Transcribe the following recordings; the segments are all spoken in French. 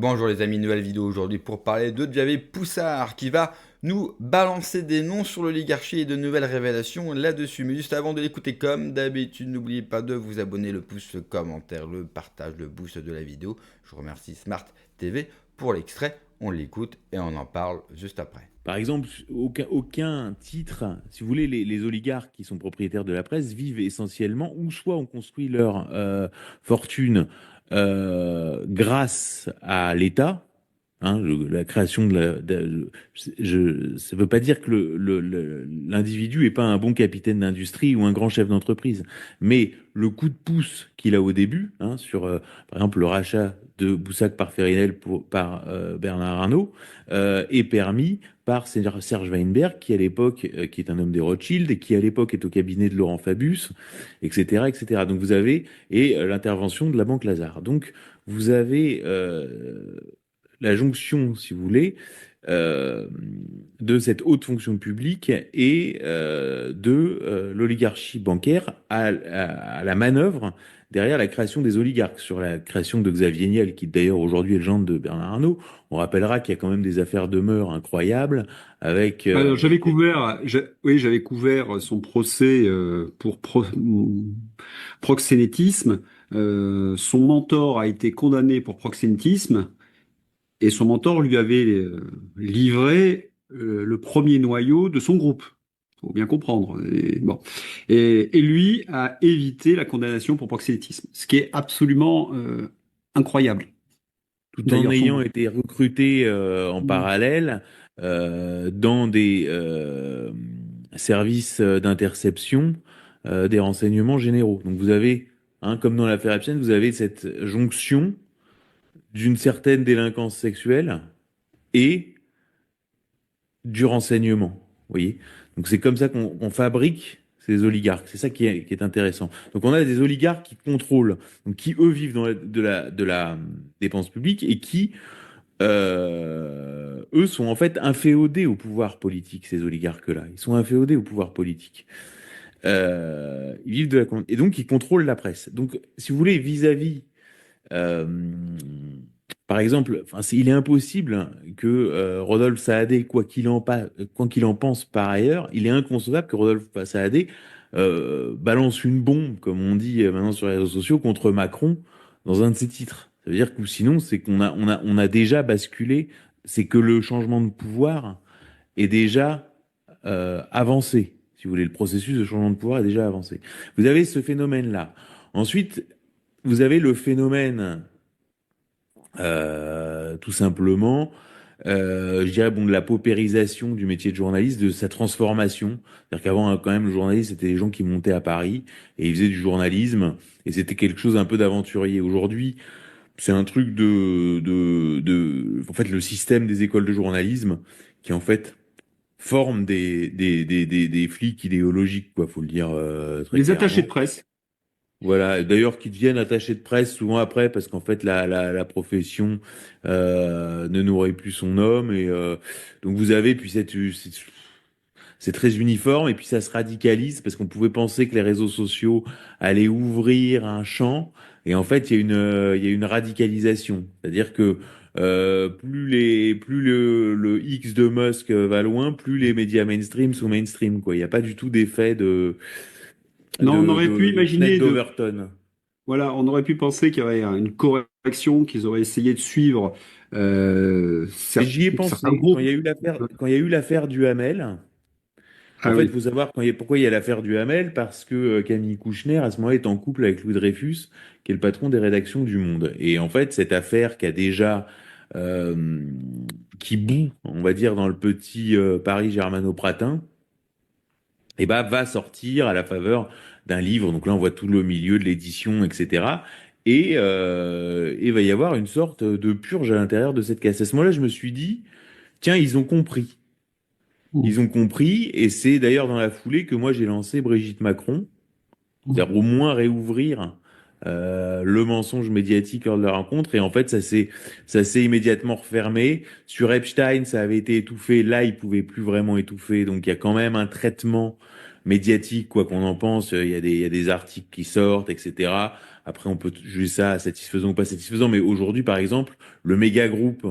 Bonjour les amis, nouvelle vidéo aujourd'hui pour parler de Xavier Poussard qui va nous balancer des noms sur l'oligarchie et de nouvelles révélations là-dessus. Mais juste avant de l'écouter, comme d'habitude, n'oubliez pas de vous abonner, le pouce, le commentaire, le partage, le boost de la vidéo. Je remercie Smart TV pour l'extrait, on l'écoute et on en parle juste après. Par exemple, aucun titre, si vous voulez, les oligarques qui sont propriétaires de la presse vivent essentiellement, ou soit ont construit leur fortune grâce à l'État, hein, la création ça ne veut pas dire que l'individu n'est pas un bon capitaine d'industrie ou un grand chef d'entreprise, mais le coup de pouce qu'il a au début, hein, sur, par exemple, le rachat de Boussac par Ferinel par Bernard Arnault, est permis par Serge Weinberg, qui à l'époque, qui est un homme des Rothschild et qui à l'époque est au cabinet de Laurent Fabius, etc., etc. Donc vous avez l'intervention de la Banque Lazare. Donc vous avez la jonction, si vous voulez, euh, de cette haute fonction publique et de l'oligarchie bancaire à la manœuvre derrière la création des oligarques, sur la création de Xavier Niel, qui d'ailleurs aujourd'hui est le gendre de Bernard Arnault. On rappellera qu'il y a quand même des affaires de mœurs incroyables avec Alors, j'avais couvert son procès pour proxénétisme. Son mentor a été condamné pour proxénétisme et son mentor lui avait livré le premier noyau de son groupe. Faut bien comprendre. Et, bon. Et lui a évité la condamnation pour proxénétisme, ce qui est absolument incroyable. tout en D'ailleurs, ayant son... été recruté en parallèle dans des services d'interception des renseignements généraux. Donc vous avez, hein, comme dans l'affaire Epstein, vous avez cette jonction d'une certaine délinquance sexuelle et du renseignement. Vous voyez? Donc c'est comme ça qu'on fabrique ces oligarques. C'est ça qui est intéressant. Donc on a des oligarques qui contrôlent, donc qui eux vivent dans de la dépense publique et qui eux sont en fait inféodés au pouvoir politique, ces oligarques-là. Ils sont inféodés au pouvoir politique. Ils vivent et donc ils contrôlent la presse. Donc, si vous voulez, vis-à-vis, euh, par exemple, enfin, il est impossible que Rodolphe Saadé, quoi qu'il en pense par ailleurs, il est inconcevable que Rodolphe Saadé balance une bombe, comme on dit maintenant sur les réseaux sociaux, contre Macron dans un de ses titres. Ça veut dire que sinon, c'est qu'on a déjà basculé, c'est que le changement de pouvoir est déjà avancé. Si vous voulez, le processus de changement de pouvoir est déjà avancé. Vous avez ce phénomène-là. Ensuite, vous avez le phénomène, tout simplement, je dirais, bon, de la paupérisation du métier de journaliste, de sa transformation. C'est-à-dire qu'avant, hein, quand même, le journaliste, c'était des gens qui montaient à Paris et ils faisaient du journalisme et c'était quelque chose un peu d'aventurier. Aujourd'hui, c'est un truc en fait, le système des écoles de journalisme qui, en fait, forme des flics idéologiques, quoi, faut le dire très Les attachés clairement. de presse. Voilà, d'ailleurs, qui deviennent attachés de presse souvent après, parce qu'en fait, la profession ne nourrit plus son homme. Et donc, vous avez, puis c'est très uniforme, et puis ça se radicalise, parce qu'on pouvait penser que les réseaux sociaux allaient ouvrir un champ, et en fait, il y a une radicalisation. C'est-à-dire que plus le X de Musk va loin, plus les médias mainstream sont mainstream, quoi. Il n'y a pas du tout d'effet de, Non, on aurait pu de fenêtre imaginer d'Overton. voilà, on aurait pu penser qu'il y aurait une correction, qu'ils auraient essayé de suivre Mais j'y ai certains pensé groupes. quand il y a eu l'affaire du Hamel. En Ah fait, il oui. faut savoir pourquoi il y a l'affaire du Hamel, parce que Camille Kouchner, à ce moment-là, est en couple avec Louis Dreyfus, qui est le patron des rédactions du Monde. Et en fait, cette affaire qui a déjà, euh, qui bout, on va dire, dans le petit Paris germano-pratin, et ben, va sortir à la faveur d'un livre. Donc là, on voit tout le milieu de l'édition, etc. Et va y avoir une sorte de purge à l'intérieur de cette caisse. À ce moment-là, je me suis dit, tiens, ils ont compris. Ils ont compris, et c'est d'ailleurs dans la foulée que moi j'ai lancé Brigitte Macron, c'est-à-dire au moins réouvrir le mensonge médiatique lors de la rencontre. Et en fait, ça s'est immédiatement refermé. Sur Epstein, ça avait été étouffé. Là, il pouvait plus vraiment étouffer. Donc, il y a quand même un traitement médiatique, quoi qu'on en pense. Il y a des articles qui sortent, etc. Après, on peut juger ça satisfaisant ou pas satisfaisant, mais aujourd'hui, par exemple, le méga groupe,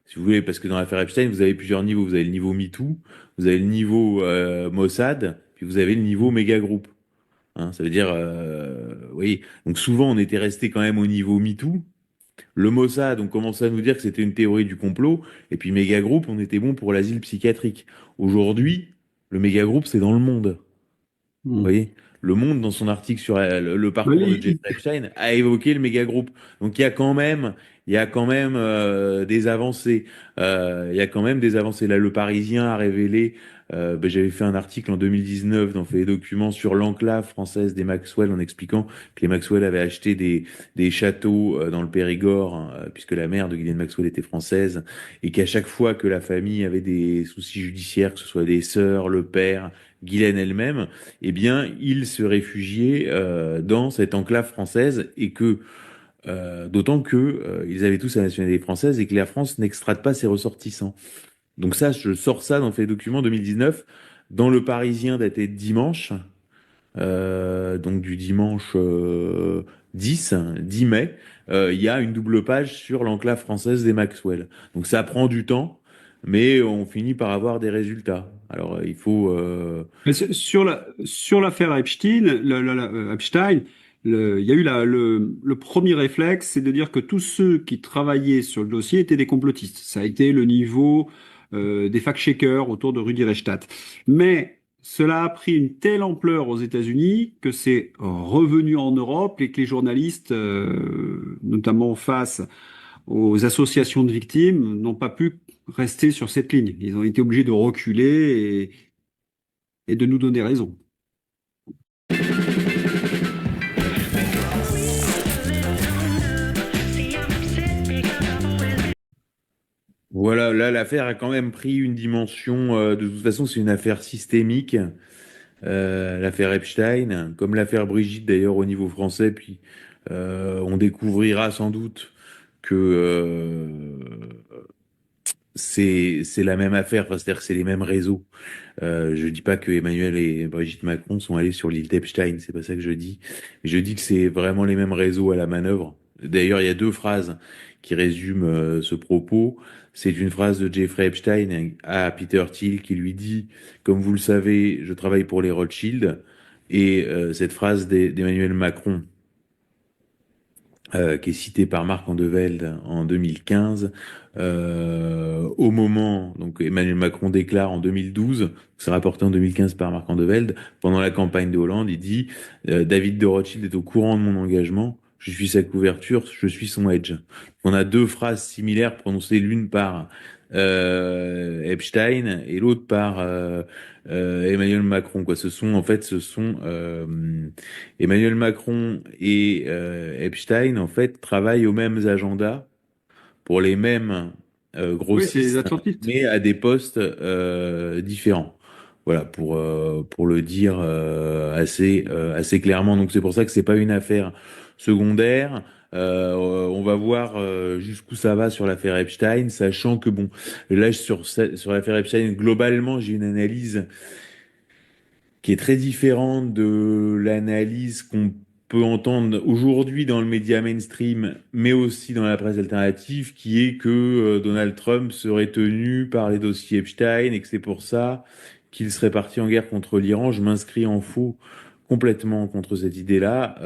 si vous voulez, parce que dans l'affaire Epstein, vous avez plusieurs niveaux. Vous avez le niveau MeToo, vous avez le niveau Mossad, puis vous avez le niveau méga groupe. Hein, ça veut dire, oui. Donc souvent, on était resté quand même au niveau MeToo. Le Mossad, on commençait à nous dire que c'était une théorie du complot, et puis méga groupe, on était bon pour l'asile psychiatrique. Aujourd'hui, le méga groupe, c'est dans le monde. Vous Hmm. voyez, Le Monde, dans son article sur le Mais parcours de Jeffrey Epstein, a évoqué le méga groupe. Donc il y a quand même des avancées. Il y a quand même des avancées. Là, Le Parisien a révélé. J'avais fait un article en 2019 dans Fait des documents sur l'enclave française des Maxwell en expliquant que les Maxwell avaient acheté des châteaux dans le Périgord, hein, puisque la mère de Ghislaine Maxwell était française, et qu'à chaque fois que la famille avait des soucis judiciaires, que ce soit des sœurs, le père, Ghislaine elle-même, eh bien, ils se réfugiaient dans cette enclave française et que, d'autant que ils avaient tous la nationalité française et que la France n'extrade pas ses ressortissants. Donc ça, je sors ça dans Fait documents 2019, dans Le Parisien daté de dimanche, donc du dimanche 10 mai, il y a une double page sur l'enclave française des Maxwell. Donc ça prend du temps, mais on finit par avoir des résultats. Alors il faut... sur l'affaire Epstein, Epstein, il y a eu le premier réflexe, c'est de dire que tous ceux qui travaillaient sur le dossier étaient des complotistes. Ça a été le niveau des fact-checkers autour de Rudi Reichstadt. Mais cela a pris une telle ampleur aux États-Unis que c'est revenu en Europe et que les journalistes, notamment face aux associations de victimes, n'ont pas pu rester sur cette ligne. Ils ont été obligés de reculer et de nous donner raison. Voilà, là, l'affaire a quand même pris une dimension. De toute façon, c'est une affaire systémique, l'affaire Epstein, comme l'affaire Brigitte d'ailleurs au niveau français. Puis on découvrira sans doute que c'est la même affaire. Enfin, c'est-à-dire que c'est les mêmes réseaux. Je dis pas que Emmanuel et Brigitte Macron sont allés sur l'île d'Epstein. C'est pas ça que je dis. Je dis que c'est vraiment les mêmes réseaux à la manœuvre. D'ailleurs, il y a deux phrases qui résument ce propos. C'est une phrase de Jeffrey Epstein à Peter Thiel qui lui dit, comme vous le savez, je travaille pour les Rothschild. Et cette phrase d'Emmanuel Macron, qui est citée par Marc Andevelde en 2015, au moment, donc Emmanuel Macron déclare en 2012, c'est rapporté en 2015 par Marc Andevelde, pendant la campagne de Hollande, il dit David de Rothschild est au courant de mon engagement, je suis sa couverture, je suis son edge. On a deux phrases similaires prononcées l'une par Epstein et l'autre par Emmanuel Macron. Quoi. Ce sont Emmanuel Macron et Epstein en fait travaillent aux mêmes agendas pour les mêmes Oui, c'est les grossistes, Atlantistes. mais à des postes différents. Voilà, pour le dire assez clairement. Donc c'est pour ça que c'est pas une affaire secondaire. On va voir jusqu'où ça va sur l'affaire Epstein, sachant que bon, là sur l'affaire Epstein, globalement, j'ai une analyse qui est très différente de l'analyse qu'on peut entendre aujourd'hui dans le média mainstream, mais aussi dans la presse alternative, qui est que Donald Trump serait tenu par les dossiers Epstein et que c'est pour ça qu'il serait parti en guerre contre l'Iran. Je m'inscris en faux complètement contre cette idée-là.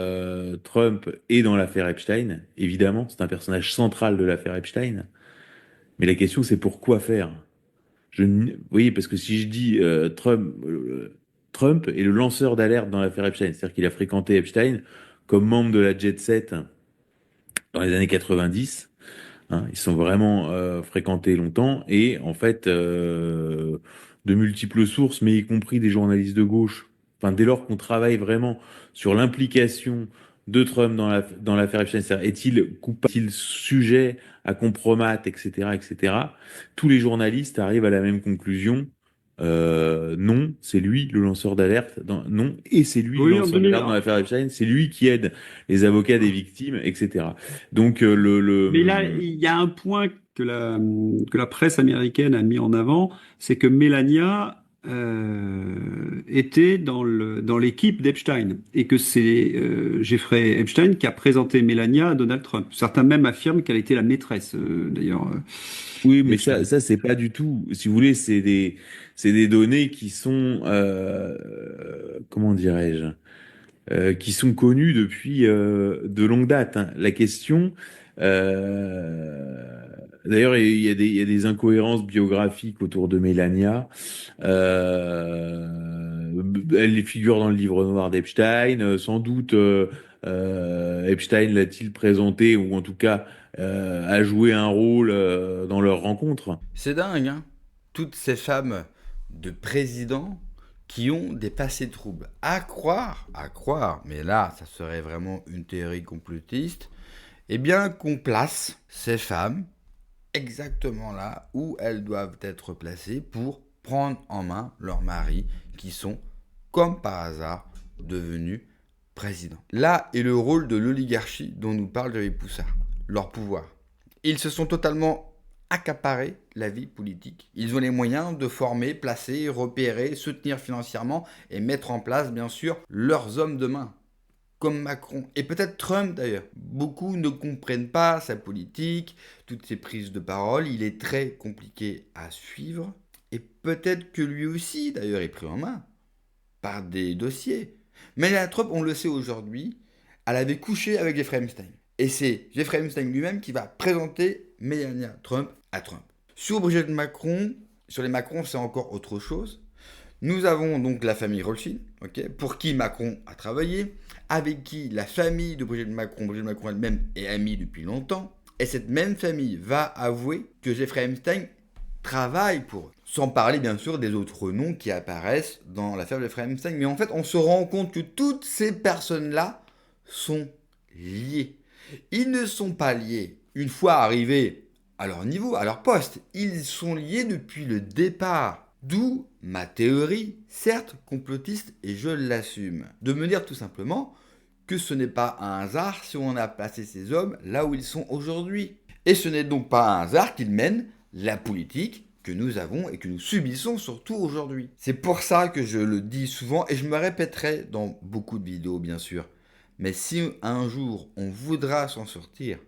Trump est dans l'affaire Epstein, évidemment, c'est un personnage central de l'affaire Epstein. Mais la question, c'est pourquoi faire? Oui, parce que si je dis Trump est le lanceur d'alerte dans l'affaire Epstein, c'est-à-dire qu'il a fréquenté Epstein comme membre de la Jet Set dans les années 90. Hein, ils sont vraiment fréquentés longtemps et en fait, de multiples sources, mais y compris des journalistes de gauche, enfin, dès lors qu'on travaille vraiment sur l'implication de Trump dans l'affaire Epstein, c'est-à-dire est-il coupable, est-il sujet à compromat, etc., etc., tous les journalistes arrivent à la même conclusion. Non, c'est lui le lanceur d'alerte. Non, et c'est lui le Oui, en lanceur 2000. d'alerte dans l'affaire Epstein. C'est lui qui aide les avocats des victimes, etc. Donc Mais là, il y a un point que la presse américaine a mis en avant, c'est que Melania était dans l'équipe d'Epstein et que c'est Jeffrey Epstein qui a présenté Melania à Donald Trump. Certains même affirment qu'elle était la maîtresse, d'ailleurs, Oui, mais d'Epstein. ça c'est pas du tout. Si vous voulez, c'est des données qui sont, comment dirais-je, qui sont connues depuis de longue date, hein. La question, d'ailleurs, il y a des incohérences biographiques autour de Melania. Elle figure dans le livre noir d'Epstein. Sans doute, Epstein l'a-t-il présenté, ou en tout cas a joué un rôle dans leur rencontre. C'est dingue, hein. Toutes ces femmes de présidents qui ont des passés troubles. À croire, mais là, ça serait vraiment une théorie complotiste, eh bien qu'on place ces femmes exactement là où elles doivent être placées pour prendre en main leurs maris qui sont, comme par hasard, devenus présidents. Là est le rôle de l'oligarchie dont nous parle David Poussard, leur pouvoir. Ils se sont totalement accaparés la vie politique. Ils ont les moyens de former, placer, repérer, soutenir financièrement et mettre en place, bien sûr, leurs hommes de main comme Macron, et peut-être Trump d'ailleurs. Beaucoup ne comprennent pas sa politique, toutes ses prises de parole, il est très compliqué à suivre, et peut-être que lui aussi d'ailleurs est pris en main par des dossiers. Mais la Trump, on le sait aujourd'hui, elle avait couché avec Jeffrey Epstein. Et c'est Jeffrey Epstein lui-même qui va présenter Melania Trump à Trump. Sur Brigitte Macron, sur les Macron, c'est encore autre chose. Nous avons donc la famille Rothschild, okay, pour qui Macron a travaillé, avec qui la famille de Brigitte Macron elle-même est amie depuis longtemps, et cette même famille va avouer que Jeffrey Epstein travaille pour eux. Sans parler bien sûr des autres noms qui apparaissent dans l'affaire de Jeffrey Epstein. Mais en fait, on se rend compte que toutes ces personnes-là sont liées. Ils ne sont pas liés une fois arrivés à leur niveau, à leur poste. Ils sont liés depuis le départ. D'où ma théorie, certes complotiste, et je l'assume, de me dire tout simplement que ce n'est pas un hasard si on a placé ces hommes là où ils sont aujourd'hui. Et ce n'est donc pas un hasard qu'ils mènent la politique que nous avons et que nous subissons surtout aujourd'hui. C'est pour ça que je le dis souvent et je me répéterai dans beaucoup de vidéos bien sûr. Mais si un jour on voudra s'en sortir,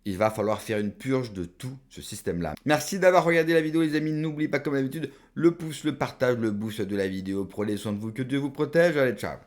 il va falloir faire une purge de tout ce système-là. Merci d'avoir regardé la vidéo les amis. N'oubliez pas comme d'habitude le pouce, le partage, le boost de la vidéo. Prenez soin de vous, que Dieu vous protège. Allez, ciao.